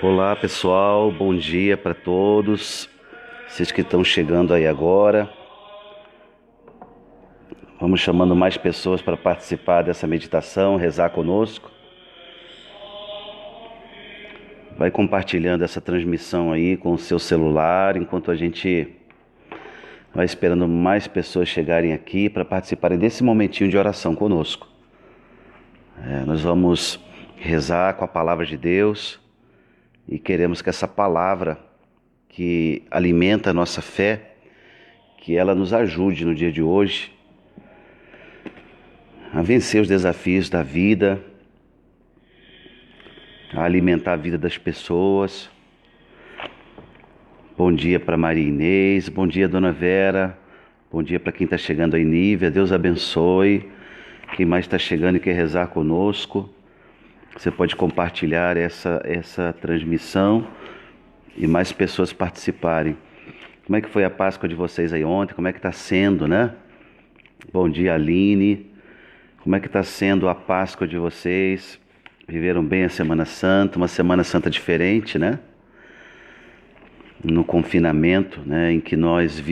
Olá pessoal, bom dia para todos, vocês que estão chegando aí agora. Vamos chamando mais pessoas para participar dessa meditação, rezar conosco. Vai compartilhando essa transmissão aí com o seu celular, enquanto a gente vai esperando mais pessoas chegarem aqui para participarem desse momentinho de oração conosco. Nós vamos rezar com a palavra de Deus e queremos que essa palavra que alimenta a nossa fé, que ela nos ajude no dia de hoje a vencer os desafios da vida, a alimentar a vida das pessoas. Bom dia para Maria Inês, bom dia Dona Vera, bom dia para quem está chegando aí, Nívia, Deus abençoe. Quem mais está chegando e quer rezar conosco, você pode compartilhar essa transmissão e mais pessoas participarem. Como é que foi a Páscoa de vocês aí ontem? Como é que está sendo, né? Bom dia, Aline. Como é que está sendo a Páscoa de vocês? Viveram bem a Semana Santa? Uma Semana Santa diferente, né? No confinamento, né, em que nós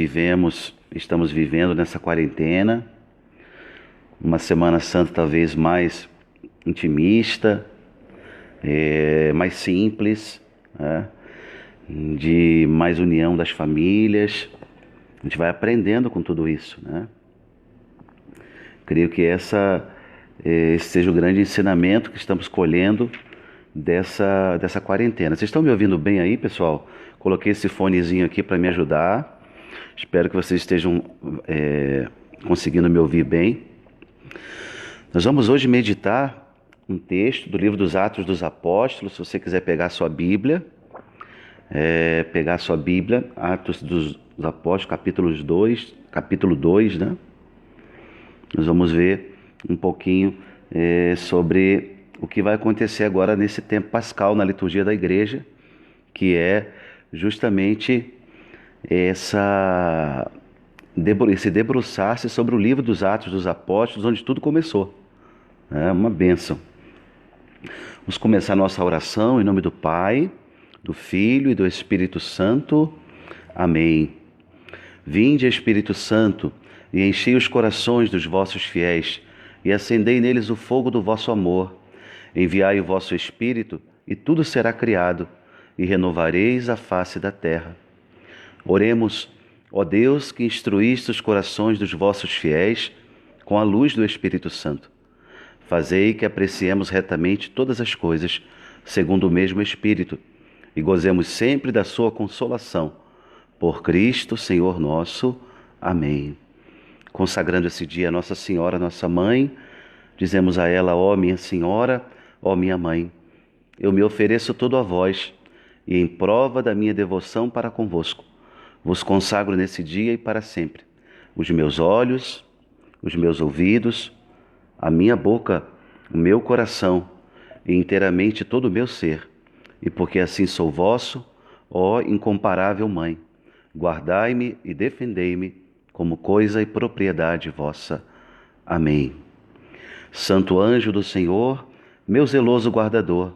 estamos vivendo nessa quarentena. Uma Semana Santa talvez mais intimista, mais simples, né? De mais união das famílias. A gente vai aprendendo com tudo isso, né? Creio que esse seja o grande ensinamento que estamos colhendo dessa quarentena. Vocês estão me ouvindo bem aí, pessoal? Coloquei esse fonezinho aqui para me ajudar. Espero que vocês estejam conseguindo me ouvir bem. Nós vamos hoje meditar um texto do livro dos Atos dos Apóstolos. Se você quiser pegar a sua Bíblia, Atos dos Apóstolos, capítulo 2, né? Nós vamos ver um pouquinho sobre o que vai acontecer agora nesse tempo pascal na liturgia da igreja, que é justamente esse debruçar-se sobre o livro dos Atos dos Apóstolos, onde tudo começou. É uma bênção. Vamos começar nossa oração em nome do Pai, do Filho e do Espírito Santo. Amém. Vinde, Espírito Santo, e enchei os corações dos vossos fiéis, e acendei neles o fogo do vosso amor. Enviai o vosso Espírito, e tudo será criado, e renovareis a face da terra. Oremos, ó Deus, que instruíste os corações dos vossos fiéis com a luz do Espírito Santo. Fazei que apreciemos retamente todas as coisas, segundo o mesmo Espírito, e gozemos sempre da sua consolação. Por Cristo, Senhor nosso. Amém. Consagrando esse dia a Nossa Senhora, nossa Mãe, dizemos a ela: ó minha Senhora, ó minha Mãe, eu me ofereço todo a vós, e em prova da minha devoção para convosco, vos consagro nesse dia e para sempre os meus olhos, os meus ouvidos, a minha boca, o meu coração e inteiramente todo o meu ser. E porque assim sou vosso, ó incomparável Mãe, guardai-me e defendei-me como coisa e propriedade vossa. Amém. Santo anjo do Senhor, meu zeloso guardador,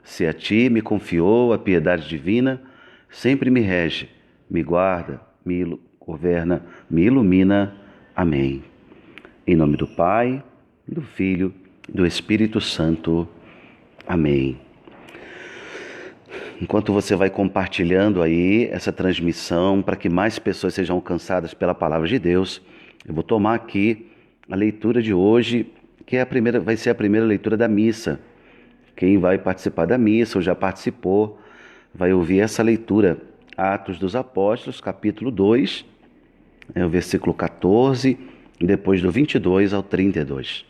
se a ti me confiou a piedade divina, sempre me rege, me guarda, me governa, me ilumina. Amém. Em nome do Pai, do Filho e do Espírito Santo. Amém. Enquanto você vai compartilhando aí essa transmissão para que mais pessoas sejam alcançadas pela palavra de Deus, eu vou tomar aqui a leitura de hoje, que vai ser a primeira leitura da missa. Quem vai participar da missa ou já participou, vai ouvir essa leitura. Atos dos Apóstolos, capítulo 2, o versículo 14, e depois do 22 ao 32.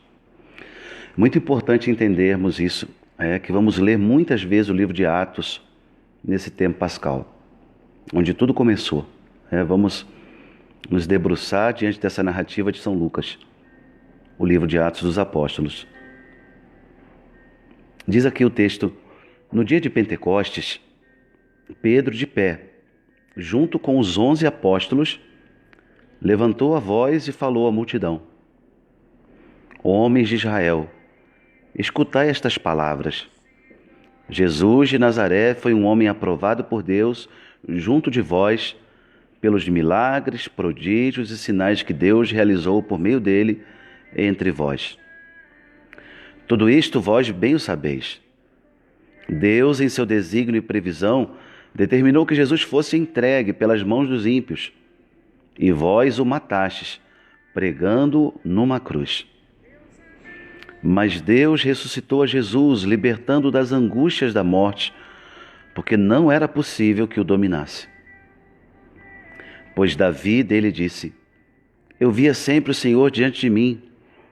Muito importante entendermos isso, que vamos ler muitas vezes o livro de Atos nesse tempo pascal, onde tudo começou. Vamos nos debruçar diante dessa narrativa de São Lucas, o livro de Atos dos Apóstolos. Diz aqui o texto: no dia de Pentecostes, Pedro, de pé, junto com os 11 apóstolos, levantou a voz e falou à multidão: homens de Israel, escutai estas palavras. Jesus de Nazaré foi um homem aprovado por Deus junto de vós, pelos milagres, prodígios e sinais que Deus realizou por meio dele entre vós. Tudo isto vós bem o sabeis. Deus, em seu desígnio e previsão, determinou que Jesus fosse entregue pelas mãos dos ímpios, e vós o matastes, pregando-o numa cruz. Mas Deus ressuscitou a Jesus, libertando-o das angústias da morte, porque não era possível que o dominasse. Pois Davi dele disse: Eu via sempre o Senhor diante de mim,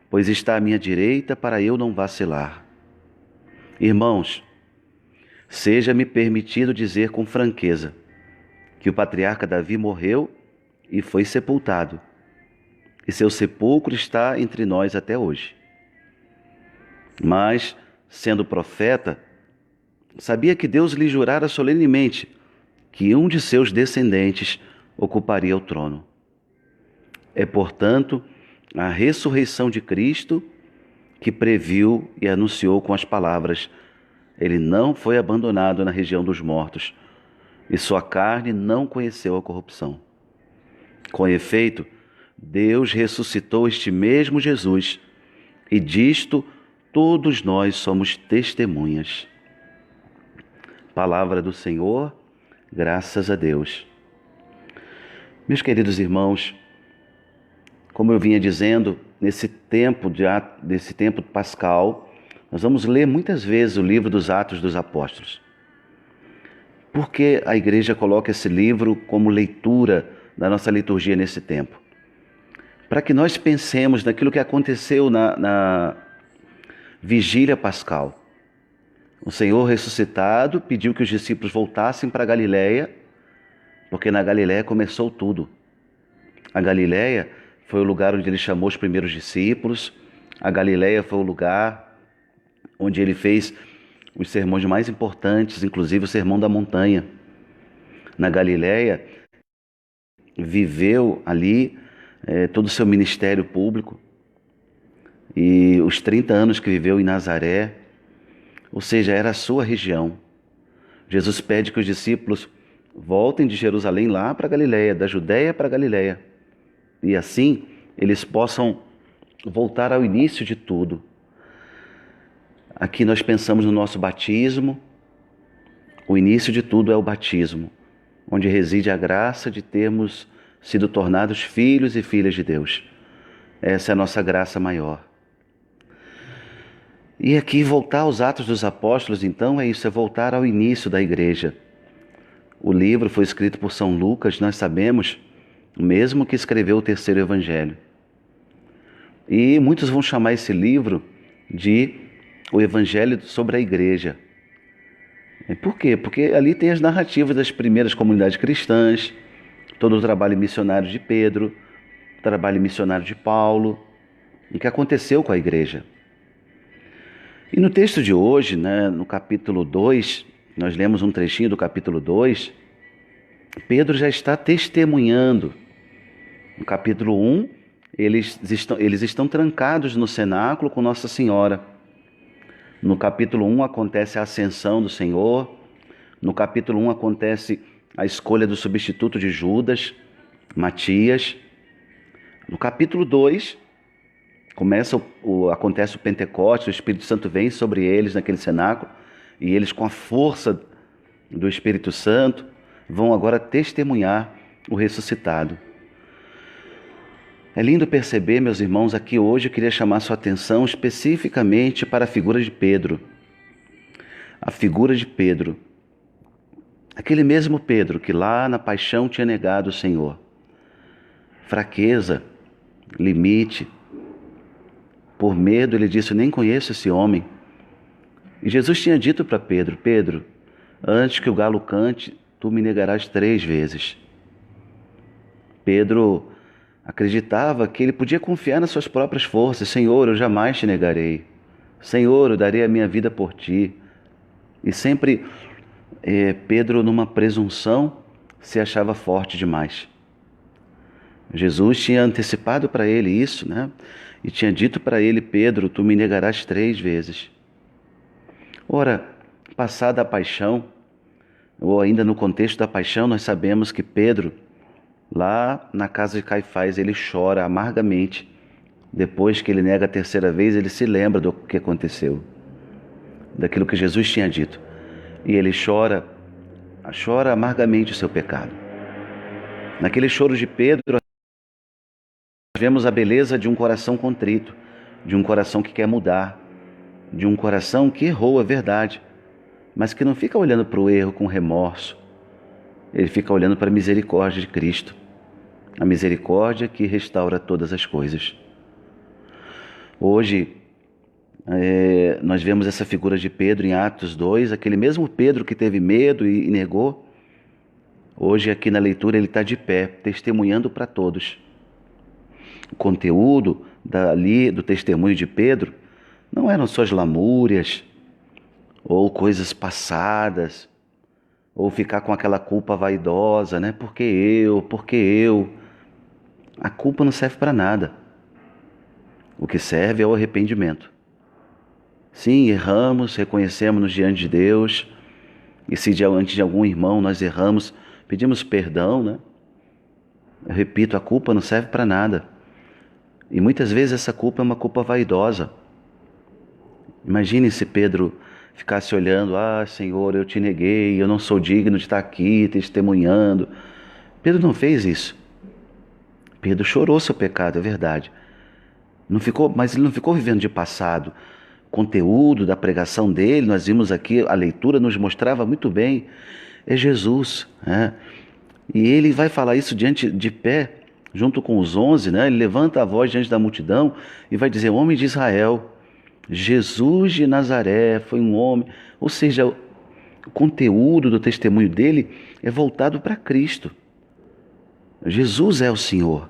pois está à minha direita para eu não vacilar. Irmãos, seja-me permitido dizer com franqueza que o patriarca Davi morreu e foi sepultado, e seu sepulcro está entre nós até hoje. Mas, sendo profeta, sabia que Deus lhe jurara solenemente que um de seus descendentes ocuparia o trono. É, portanto, a ressurreição de Cristo que previu e anunciou com as palavras: Ele não foi abandonado na região dos mortos, e sua carne não conheceu a corrupção. Com efeito, Deus ressuscitou este mesmo Jesus, e disto todos nós somos testemunhas. Palavra do Senhor, graças a Deus. Meus queridos irmãos, como eu vinha dizendo, nesse tempo pascal, nós vamos ler muitas vezes o livro dos Atos dos Apóstolos. Por que a igreja coloca esse livro como leitura da nossa liturgia nesse tempo? Para que nós pensemos naquilo que aconteceu na vigília pascal. O Senhor ressuscitado pediu que os discípulos voltassem para a Galileia, porque na Galileia começou tudo. A Galileia foi o lugar onde ele chamou os primeiros discípulos. A Galileia foi o lugar onde ele fez os sermões mais importantes, inclusive o Sermão da Montanha. Na Galileia, viveu ali todo o seu ministério público, e os 30 anos que viveu em Nazaré, ou seja, era a sua região. Jesus pede que os discípulos voltem de Jerusalém lá para a Galileia, da Judéia para a Galileia, e assim eles possam voltar ao início de tudo. Aqui nós pensamos no nosso batismo. O início de tudo é o batismo, onde reside a graça de termos sido tornados filhos e filhas de Deus. Essa é a nossa graça maior. E aqui voltar aos Atos dos Apóstolos, então, é isso, é voltar ao início da igreja. O livro foi escrito por São Lucas, nós sabemos, o mesmo que escreveu o terceiro evangelho. E muitos vão chamar esse livro de o Evangelho sobre a Igreja. Por quê? Porque ali tem as narrativas das primeiras comunidades cristãs, todo o trabalho missionário de Pedro, o trabalho missionário de Paulo, e o que aconteceu com a igreja. E no texto de hoje, no capítulo 2, nós lemos um trechinho do capítulo 2, Pedro já está testemunhando. No capítulo 1, eles estão trancados no cenáculo com Nossa Senhora. No capítulo 1 acontece a ascensão do Senhor. No capítulo 1 acontece a escolha do substituto de Judas, Matias. No capítulo 2, acontece o Pentecostes, o Espírito Santo vem sobre eles naquele cenáculo, e eles, com a força do Espírito Santo, vão agora testemunhar o ressuscitado. É lindo perceber, meus irmãos, aqui hoje eu queria chamar sua atenção especificamente para a figura de Pedro. A figura de Pedro. Aquele mesmo Pedro que lá na paixão tinha negado o Senhor. Fraqueza, limite. Por medo, ele disse: eu nem conheço esse homem. E Jesus tinha dito para Pedro: Pedro, antes que o galo cante, tu me negarás 3 vezes. Pedro acreditava que ele podia confiar nas suas próprias forças. Senhor, eu jamais te negarei. Senhor, eu darei a minha vida por ti. E sempre Pedro, numa presunção, se achava forte demais. Jesus tinha antecipado para ele isso, e tinha dito para ele: Pedro, tu me negarás 3 vezes. Ora, Passada a paixão, ou ainda no contexto da paixão, nós sabemos que Pedro, lá na casa de Caifás, ele chora amargamente. Depois que ele nega a terceira vez, ele se lembra do que aconteceu, daquilo que Jesus tinha dito. E ele chora amargamente o seu pecado. Naquele choro de Pedro, nós vemos a beleza de um coração contrito, de um coração que quer mudar, de um coração que errou, é verdade, mas que não fica olhando para o erro com remorso. Ele fica olhando para a misericórdia de Cristo, a misericórdia que restaura todas as coisas. Hoje, nós vemos essa figura de Pedro em Atos 2, aquele mesmo Pedro que teve medo e negou. Hoje, aqui na leitura, ele está de pé, testemunhando para todos. O conteúdo do testemunho de Pedro não eram suas lamúrias, ou coisas passadas, ou ficar com aquela culpa vaidosa, né? Porque eu. A culpa não serve para nada. O que serve é o arrependimento. Sim, erramos, reconhecemos-nos diante de Deus, e se diante de algum irmão nós erramos, pedimos perdão, né? Eu repito, a culpa não serve para nada. E muitas vezes essa culpa é uma culpa vaidosa. Imagine se Pedro ficasse olhando, Senhor, eu te neguei, eu não sou digno de estar aqui testemunhando. Pedro não fez isso. Pedro chorou seu pecado, é verdade. Mas ele não ficou vivendo de passado. O conteúdo da pregação dele, nós vimos aqui, a leitura nos mostrava muito bem, é Jesus, né? E ele vai falar isso de pé, junto com os 11, né? Ele levanta a voz diante da multidão e vai dizer: homem de Israel, Jesus de Nazaré foi um homem. Ou seja, o conteúdo do testemunho dele é voltado para Cristo. Jesus é o Senhor.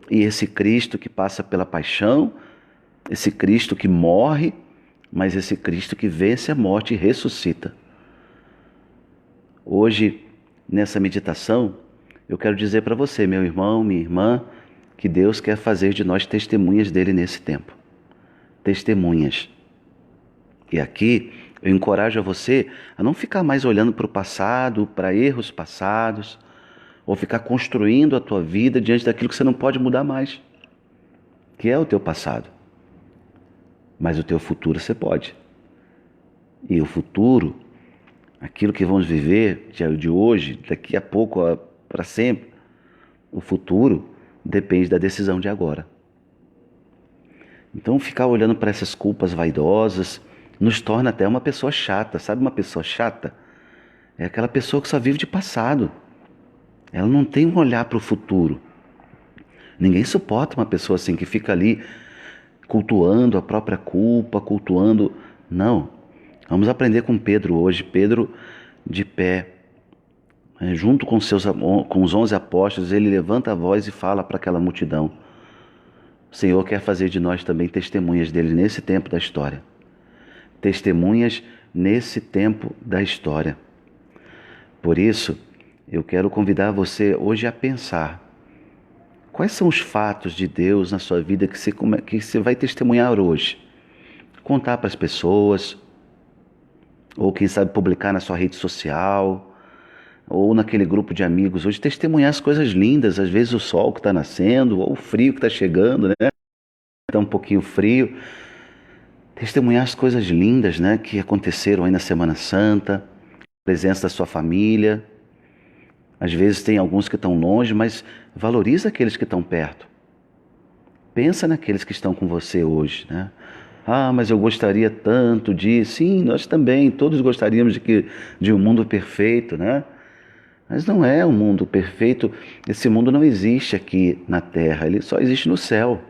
E esse Cristo que passa pela paixão, esse Cristo que morre, mas esse Cristo que vence a morte e ressuscita. Hoje, nessa meditação, eu quero dizer para você, meu irmão, minha irmã, que Deus quer fazer de nós testemunhas dele nesse tempo. Testemunhas. E aqui eu encorajo a você a não ficar mais olhando para o passado, para erros passados, ou ficar construindo a tua vida diante daquilo que você não pode mudar mais, que é o teu passado. Mas o teu futuro você pode. E o futuro, aquilo que vamos viver de hoje, daqui a pouco, para sempre, o futuro depende da decisão de agora. Então ficar olhando para essas culpas vaidosas nos torna até uma pessoa chata. Sabe uma pessoa chata? É aquela pessoa que só vive de passado. Ela não tem um olhar para o futuro. Ninguém suporta uma pessoa assim que fica ali cultuando a própria culpa, cultuando... Não. Vamos aprender com Pedro hoje. Pedro de pé, junto com os 11 apóstolos, ele levanta a voz e fala para aquela multidão. O Senhor quer fazer de nós também testemunhas dele nesse tempo da história. Testemunhas nesse tempo da história. Por isso, eu quero convidar você hoje a pensar: quais são os fatos de Deus na sua vida que você vai testemunhar hoje? Contar para as pessoas, ou quem sabe publicar na sua rede social, ou naquele grupo de amigos hoje, testemunhar as coisas lindas, às vezes o sol que está nascendo, ou o frio que está chegando, né? Está um pouquinho frio. Testemunhar as coisas lindas, né, que aconteceram aí na Semana Santa, a presença da sua família. Às vezes tem alguns que estão longe, mas valoriza aqueles que estão perto. Pensa naqueles que estão com você hoje, né? Mas eu gostaria tanto de... Sim, nós também, todos gostaríamos de um mundo perfeito, né? Mas não é um mundo perfeito. Esse mundo não existe aqui na Terra, ele só existe no céu.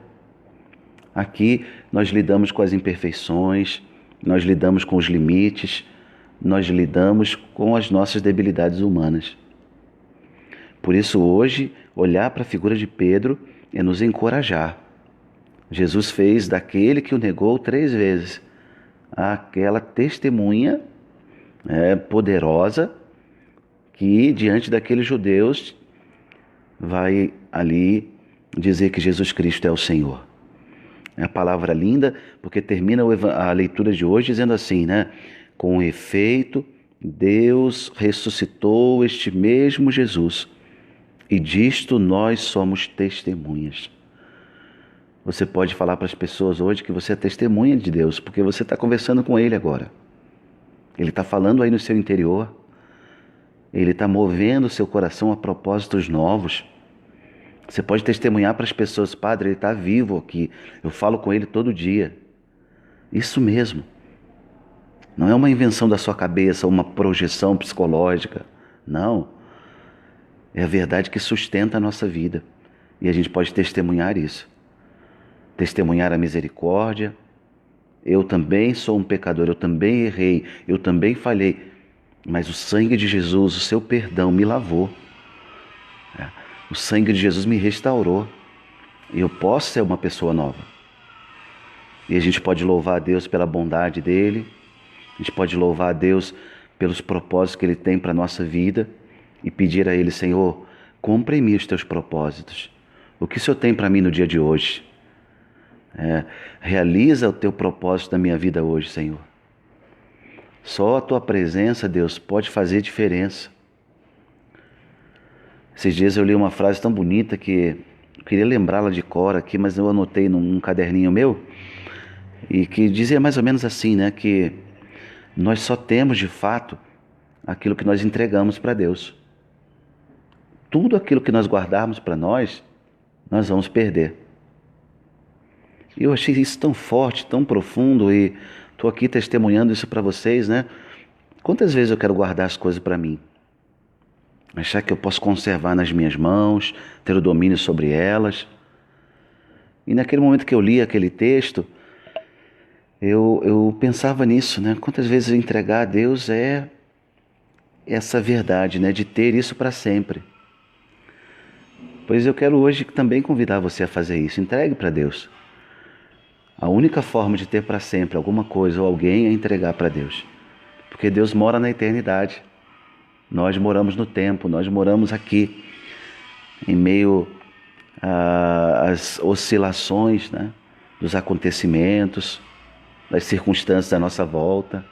Aqui nós lidamos com as imperfeições, nós lidamos com os limites, nós lidamos com as nossas debilidades humanas. Por isso hoje, olhar para a figura de Pedro é nos encorajar. Jesus fez daquele que o negou 3 vezes aquela testemunha poderosa que diante daqueles judeus vai ali dizer que Jesus Cristo é o Senhor. É a palavra linda, porque termina a leitura de hoje dizendo assim, né? Com efeito, Deus ressuscitou este mesmo Jesus, e disto nós somos testemunhas. Você pode falar para as pessoas hoje que você é testemunha de Deus, porque você está conversando com Ele agora. Ele está falando aí no seu interior. Ele está movendo o seu coração a propósitos novos. Você pode testemunhar para as pessoas: Padre, Ele está vivo aqui. Eu falo com Ele todo dia. Isso mesmo. Não é uma invenção da sua cabeça, uma projeção psicológica. Não. É a verdade que sustenta a nossa vida. E a gente pode testemunhar isso. Testemunhar a misericórdia. Eu também sou um pecador, eu também errei, eu também falhei. Mas o sangue de Jesus, o seu perdão me lavou. O sangue de Jesus me restaurou. E eu posso ser uma pessoa nova. E a gente pode louvar a Deus pela bondade dEle. A gente pode louvar a Deus pelos propósitos que Ele tem para a nossa vida. E pedir a Ele: Senhor, cumpre em mim os teus propósitos. O que o Senhor tem para mim no dia de hoje? Realiza o teu propósito na minha vida hoje, Senhor. Só a tua presença, Deus, pode fazer diferença. Esses dias eu li uma frase tão bonita que eu queria lembrá-la de cor aqui, mas eu anotei num caderninho meu, e que dizia mais ou menos assim, né? Que nós só temos de fato aquilo que nós entregamos para Deus. Tudo aquilo que nós guardarmos para nós vamos perder. E eu achei isso tão forte, tão profundo, e estou aqui testemunhando isso para vocês, né? Quantas vezes eu quero guardar as coisas para mim? Achar que eu posso conservar nas minhas mãos, ter o domínio sobre elas. E naquele momento que eu li aquele texto, eu pensava nisso, né? Quantas vezes entregar a Deus é essa verdade, né? De ter isso para sempre. Pois eu quero hoje também convidar você a fazer isso. Entregue para Deus. A única forma de ter para sempre alguma coisa ou alguém é entregar para Deus. Porque Deus mora na eternidade. Nós moramos no tempo, nós moramos aqui, em meio às oscilações, né, dos acontecimentos, das circunstâncias da nossa volta.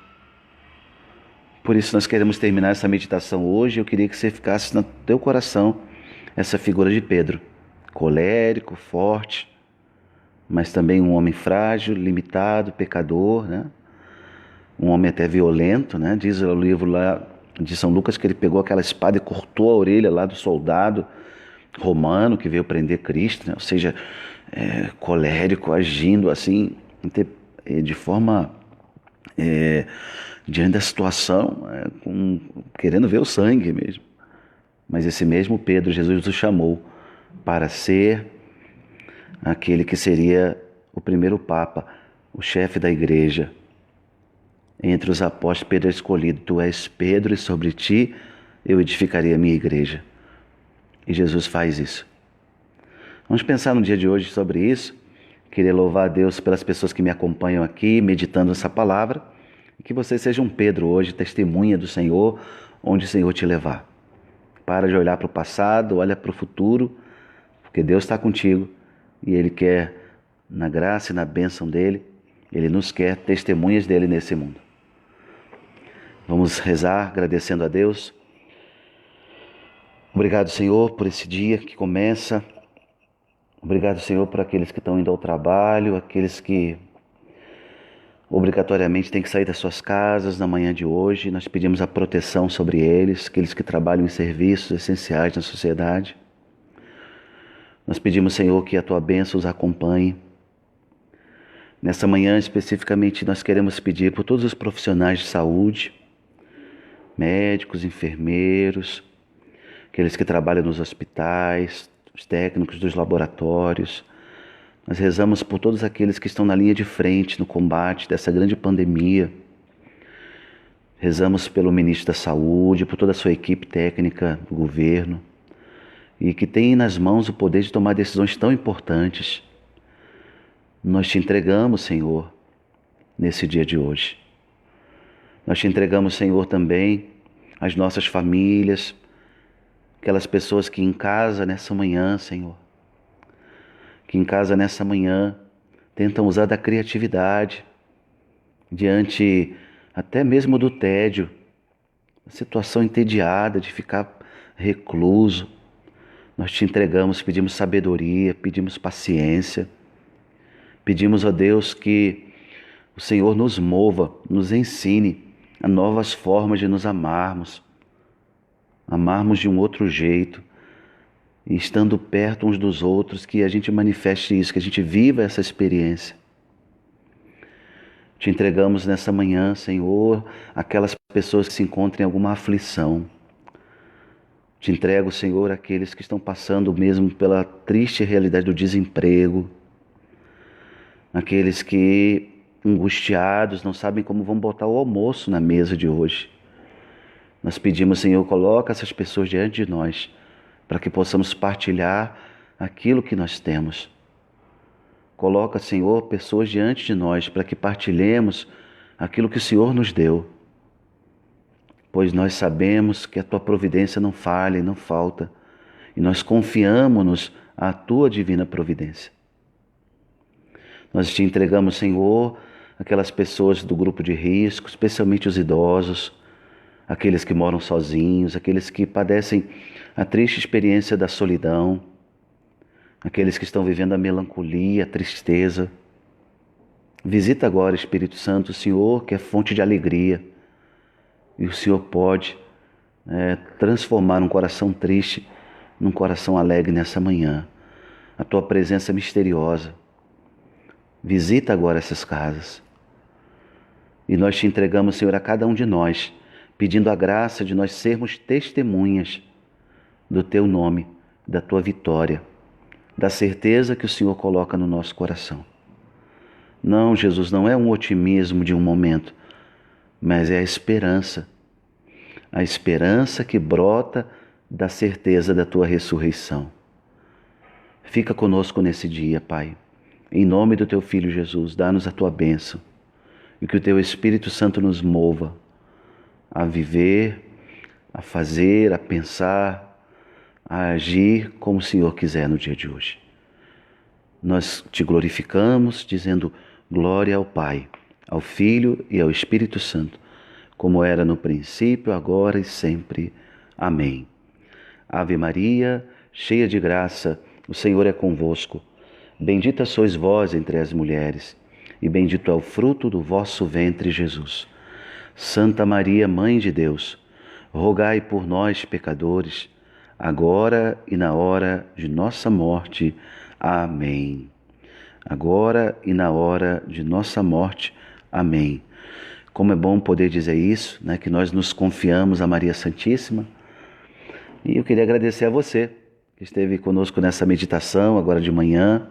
Por isso nós queremos terminar essa meditação hoje. Eu queria que você ficasse no teu coração essa figura de Pedro, colérico, forte, mas também um homem frágil, limitado, pecador, né? Um homem até violento, né? Diz o livro lá de São Lucas que ele pegou aquela espada e cortou a orelha lá do soldado romano que veio prender Cristo, né? Ou seja, colérico, agindo assim, de forma diante da situação, querendo ver o sangue mesmo. Mas esse mesmo Pedro, Jesus o chamou para ser aquele que seria o primeiro Papa, o chefe da igreja. Entre os apóstolos, Pedro é escolhido. Tu és Pedro, e sobre ti eu edificarei a minha igreja. E Jesus faz isso. Vamos pensar no dia de hoje sobre isso. Queria louvar a Deus pelas pessoas que me acompanham aqui, meditando essa palavra. E que você seja um Pedro hoje, testemunha do Senhor, onde o Senhor te levar. Para de olhar para o passado, olha para o futuro, porque Deus está contigo. E Ele quer, na graça e na bênção dEle, Ele nos quer testemunhas dEle nesse mundo. Vamos rezar agradecendo a Deus. Obrigado, Senhor, por esse dia que começa. Obrigado, Senhor, por aqueles que estão indo ao trabalho, aqueles que obrigatoriamente têm que sair das suas casas na manhã de hoje. Nós pedimos a proteção sobre eles, aqueles que trabalham em serviços essenciais na sociedade. Nós pedimos, Senhor, que a Tua bênção os acompanhe. Nessa manhã, especificamente, nós queremos pedir por todos os profissionais de saúde, médicos, enfermeiros, aqueles que trabalham nos hospitais, os técnicos dos laboratórios. Nós rezamos por todos aqueles que estão na linha de frente no combate dessa grande pandemia. Rezamos pelo ministro da Saúde, por toda a sua equipe técnica do governo, e que tem nas mãos o poder de tomar decisões tão importantes. Nós te entregamos, Senhor, nesse dia de hoje. Nós te entregamos, Senhor, também as nossas famílias, aquelas pessoas que em casa nessa manhã, Senhor, que em casa nessa manhã tentam usar da criatividade diante até mesmo do tédio, a situação entediada de ficar recluso. Nós te entregamos, pedimos sabedoria, pedimos paciência, pedimos a Deus que o Senhor nos mova, nos ensine a novas formas de nos amarmos de um outro jeito, e estando perto uns dos outros, que a gente manifeste isso, que a gente viva essa experiência. Te entregamos nessa manhã, Senhor, aquelas pessoas que se encontram em alguma aflição. Te entrego, Senhor, aqueles que estão passando mesmo pela triste realidade do desemprego, aqueles que, angustiados, não sabem como vão botar o almoço na mesa de hoje. Nós pedimos, Senhor, coloca essas pessoas diante de nós, para que possamos partilhar aquilo que nós temos. Coloca, Senhor, pessoas diante de nós, para que partilhemos aquilo que o Senhor nos deu. Pois nós sabemos que a Tua providência não falha e não falta, e nós confiamos-nos à Tua divina providência. Nós te entregamos, Senhor, aquelas pessoas do grupo de risco, especialmente os idosos, aqueles que moram sozinhos, aqueles que padecem a triste experiência da solidão, aqueles que estão vivendo a melancolia, a tristeza. Visita agora, Espírito Santo, o Senhor, que é fonte de alegria, e o Senhor pode transformar um coração triste num coração alegre nessa manhã. A Tua presença é misteriosa. Visita agora essas casas. E nós te entregamos, Senhor, a cada um de nós, pedindo a graça de nós sermos testemunhas do Teu nome, da Tua vitória, da certeza que o Senhor coloca no nosso coração. Não, Jesus, não é um otimismo de um momento, mas é a esperança que brota da certeza da Tua ressurreição. Fica conosco nesse dia, Pai. Em nome do Teu Filho Jesus, dá-nos a Tua bênção e que o Teu Espírito Santo nos mova a viver, a fazer, a pensar, a agir como o Senhor quiser no dia de hoje. Nós Te glorificamos, dizendo glória ao Pai, ao Filho e ao Espírito Santo, como era no princípio, agora e sempre. Amém. Ave Maria, cheia de graça, o Senhor é convosco. Bendita sois vós entre as mulheres, e bendito é o fruto do vosso ventre, Jesus. Santa Maria, Mãe de Deus, rogai por nós, pecadores, agora e na hora de nossa morte. Amém. Agora e na hora de nossa morte. Amém. Como é bom poder dizer isso, né? Que nós nos confiamos a Maria Santíssima. E eu queria agradecer a você que esteve conosco nessa meditação agora de manhã.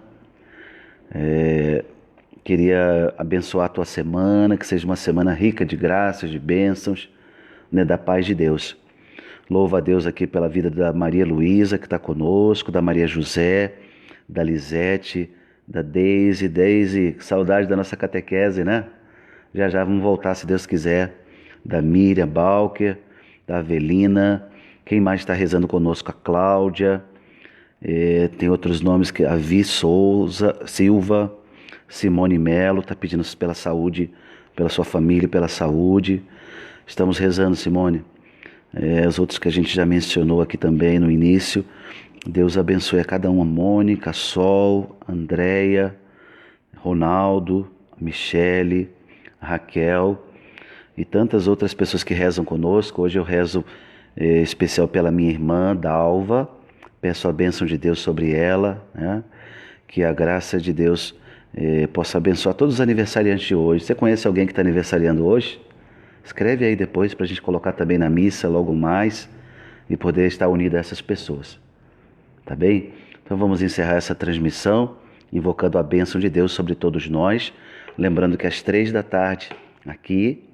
Queria abençoar a tua semana, que seja uma semana rica de graças, de bênçãos, né? Da paz de Deus. Louvo a Deus aqui pela vida da Maria Luísa, que está conosco, da Maria José, da Lisete, da Deise. Deise, saudade da nossa catequese, né? Já já vamos voltar, se Deus quiser. Da Miriam Balker, da Avelina. Quem mais está rezando conosco? A Cláudia. Tem outros nomes, que a Vi Souza, Silva, Simone Melo, está pedindo pela saúde, pela sua família, pela saúde. Estamos rezando, Simone. Os outros que a gente já mencionou aqui também no início. Deus abençoe a cada um, a Mônica, a Sol, a Andréia, Ronaldo, a Michele, a Raquel e tantas outras pessoas que rezam conosco. Hoje eu rezo especial pela minha irmã, Dalva. Peço a bênção de Deus sobre ela, né? Que a graça de Deus possa abençoar todos os aniversariantes de hoje. Você conhece alguém que está aniversariando hoje? Escreve aí depois para a gente colocar também na missa logo mais e poder estar unido a essas pessoas. Tá bem? Então vamos encerrar essa transmissão invocando a bênção de Deus sobre todos nós. Lembrando que às 15h, aqui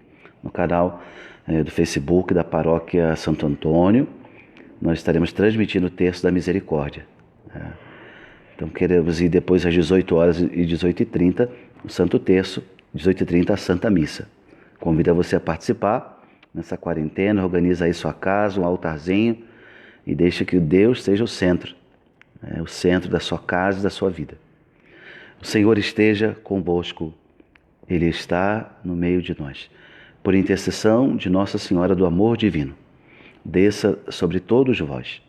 no canal do Facebook da Paróquia Santo Antônio, nós estaremos transmitindo o Terço da Misericórdia. Então queremos ir depois às 18h e 18h30, o Santo Terço, 18h30 a Santa Missa. Convido você a participar nessa quarentena, organiza aí sua casa, um altarzinho e deixa que Deus seja o centro da sua casa e da sua vida. O Senhor esteja convosco, Ele está no meio de nós. por intercessão de Nossa Senhora do Amor Divino, desça sobre todos vós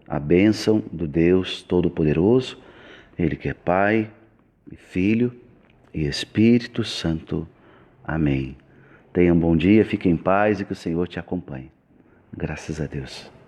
a bênção do Deus Todo-Poderoso, Ele que é Pai, e Filho e Espírito Santo. Amém. Tenham um bom dia, fiquem em paz e que o Senhor te acompanhe. Graças a Deus.